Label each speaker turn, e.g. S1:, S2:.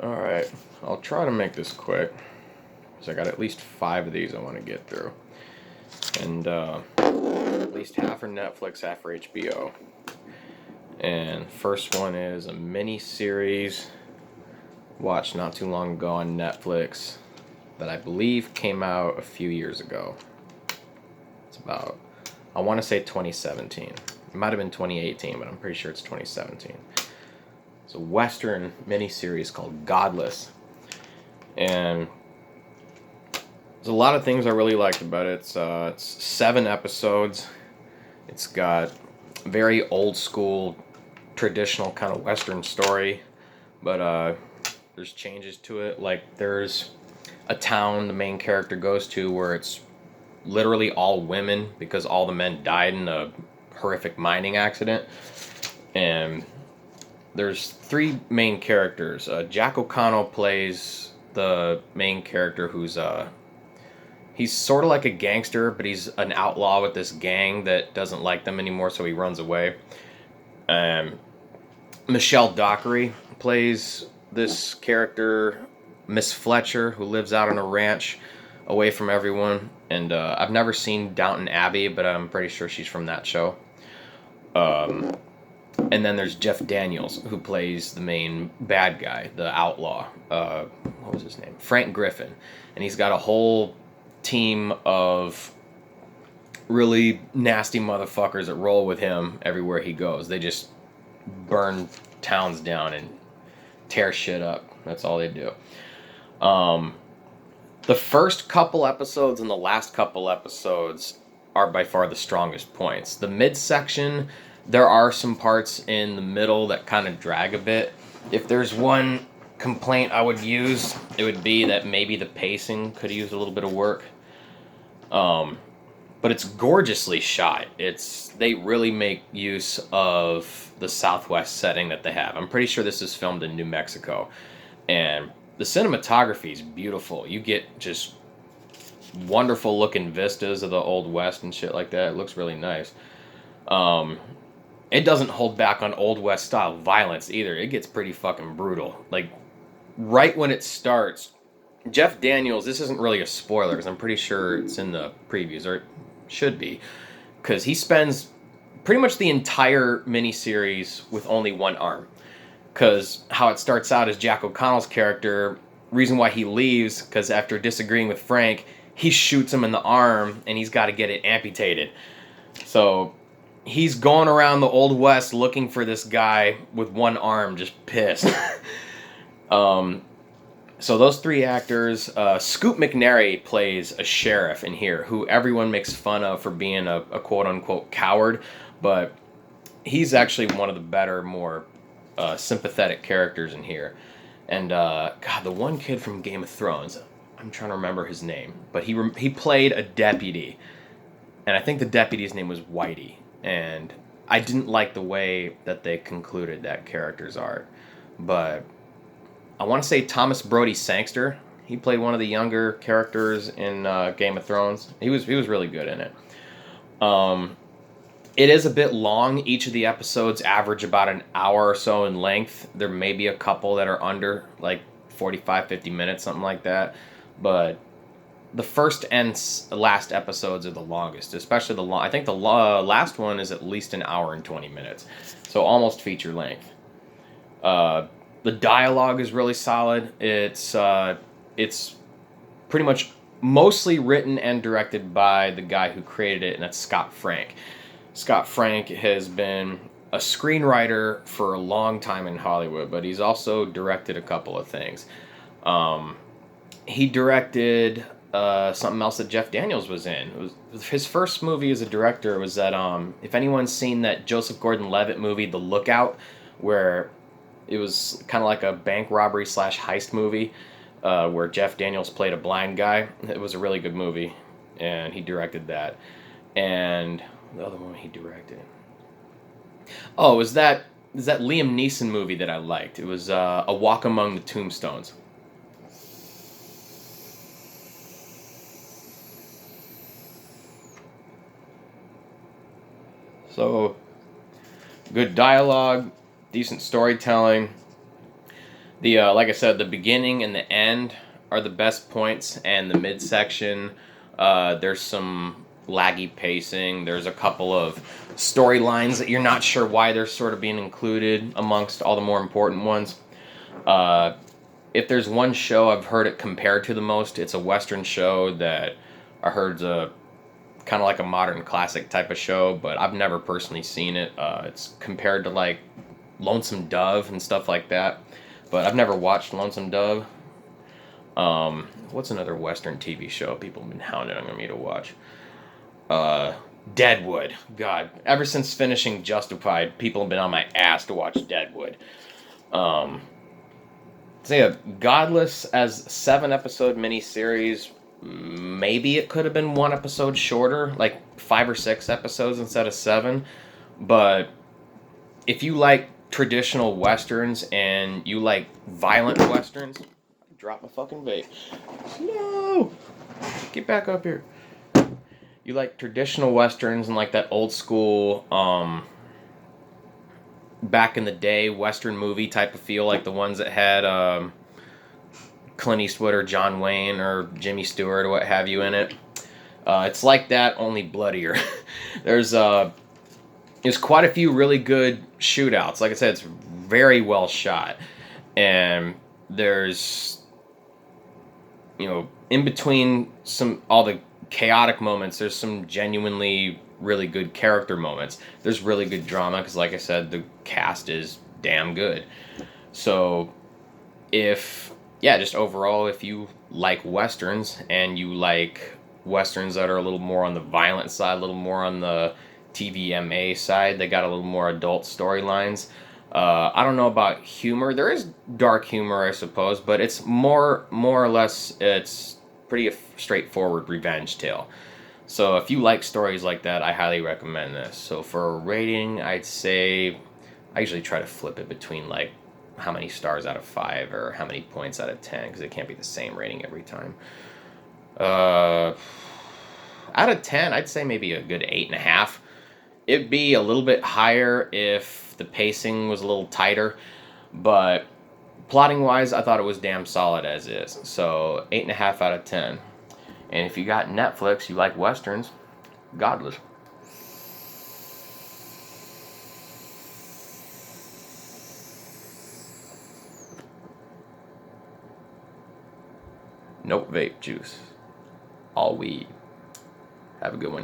S1: Alright, I'll try to make this quick. Because I got at least 5 of these I want to get through. And at least half are Netflix, half are HBO. And first one is a mini-series watched not too long ago on Netflix that I believe came out a few years ago. It's about, I want to say 2017. It might have been 2018, but I'm pretty sure it's 2017. It's a Western miniseries called Godless. And there's a lot of things I really liked about it. It's 7 episodes. It's got very old school, traditional kind of Western story, but there's changes to it. Like there's a town the main character goes to where it's literally all women because all the men died in a horrific mining accident. And there's 3 main characters. Jack O'Connell plays the main character who's he's sort of like a gangster, but he's an outlaw with this gang that doesn't like them anymore, so he runs away. Michelle Dockery plays this character, Miss Fletcher, who lives out on a ranch away from everyone. And I've never seen Downton Abbey, but I'm pretty sure she's from that show. And then there's Jeff Daniels, who plays the main bad guy, the outlaw. What was his name? Frank Griffin. And he's got a whole team of really nasty motherfuckers that roll with him everywhere he goes. They just burn towns down and tear shit up. That's all they do. The first couple episodes and the last couple episodes are by far the strongest points. The midsection, there are some parts in the middle that kind of drag a bit. If there's one complaint I would use, it would be that maybe the pacing could use a little bit of work. But it's gorgeously shot. They really make use of the Southwest setting that they have. I'm pretty sure this is filmed in New Mexico. And the cinematography is beautiful. You get just wonderful looking vistas of the Old West and shit like that. It looks really nice. It doesn't hold back on Old West style violence either. It gets pretty fucking brutal. Like, right when it starts, Jeff Daniels, this isn't really a spoiler because I'm pretty sure it's in the previews, or it should be, because he spends pretty much the entire miniseries with only one arm. Because how it starts out is Jack O'Connell's character, reason why he leaves, because after disagreeing with Frank, he shoots him in the arm and he's got to get it amputated. So he's going around the Old West looking for this guy with one arm, just pissed. So those 3 actors, Scoot McNairy plays a sheriff in here, who everyone makes fun of for being a quote-unquote coward, but he's actually one of the better, more sympathetic characters in here. And, God, the one kid from Game of Thrones, I'm trying to remember his name, but he played a deputy, and I think the deputy's name was Whitey, and I didn't like the way that they concluded that character's arc, but I want to say Thomas Brody Sangster. He played one of the younger characters in Game of Thrones. He was really good in it. It is a bit long. Each of the episodes average about an hour or so in length. There may be a couple that are under, like 45, 50 minutes, something like that. But the first and last episodes are the longest, especially I think the last one is at least an hour and 20 minutes. So almost feature length. The dialogue is really solid. It's pretty much mostly written and directed by the guy who created it, and that's Scott Frank. Scott Frank has been a screenwriter for a long time in Hollywood, but he's also directed a couple of things. He directed something else that Jeff Daniels was in. It was his first movie as a director was that, if anyone's seen that Joseph Gordon-Levitt movie, The Lookout, where it was kind of like a bank robbery / heist movie, where Jeff Daniels played a blind guy. It was a really good movie, and he directed that. And the other one he directed, oh, it was that Liam Neeson movie that I liked. It was A Walk Among the Tombstones. So, good dialogue, decent storytelling. The like I said, the beginning and the end are the best points, and the midsection, there's some laggy pacing. There's a couple of storylines that you're not sure why they're sort of being included amongst all the more important ones. Uh, if there's one show I've heard it compared to the most, it's a Western show that I heard's a kind of like a modern classic type of show, but I've never personally seen it. It's compared to like Lonesome Dove and stuff like that, but I've never watched Lonesome Dove. What's another Western TV show people have been hounding on me to watch? Uh, Deadwood. God, ever since finishing Justified, people have been on my ass to watch Deadwood. Um, so yeah, Godless as 7 episode miniseries. Maybe it could have been 1 episode shorter, like 5 or 6 episodes instead of 7. But if you like traditional westerns and you like violent westerns, drop my fucking vape. No, get back up here. You like traditional westerns and like that old school, back in the day western movie type of feel, like the ones that had Clint Eastwood or John Wayne or Jimmy Stewart or what have you in it. It's like that, only bloodier. There's quite a few really good shootouts. Like I said, it's very well shot, and there's, in between all the chaotic moments, there's some genuinely really good character moments. There's really good drama because, like I said, the cast is damn good. So, just overall, if you like westerns and you like westerns that are a little more on the violent side, a little more on the TVMA side, they got a little more adult storylines. I don't know about humor. There is dark humor, I suppose, but it's more or less, it's pretty straightforward revenge tale. So if you like stories like that, I highly recommend this. So for a rating, I'd say I usually try to flip it between like how many stars out of 5 or how many points out of 10, because it can't be the same rating every time. Out of 10, I'd say maybe a good 8.5. It'd be a little bit higher if the pacing was a little tighter, but plotting wise, I thought it was damn solid as is. So 8.5 out of 10. And if you got Netflix, you like westerns, Godless. Nope, vape juice. All weed. Have a good one, y'all.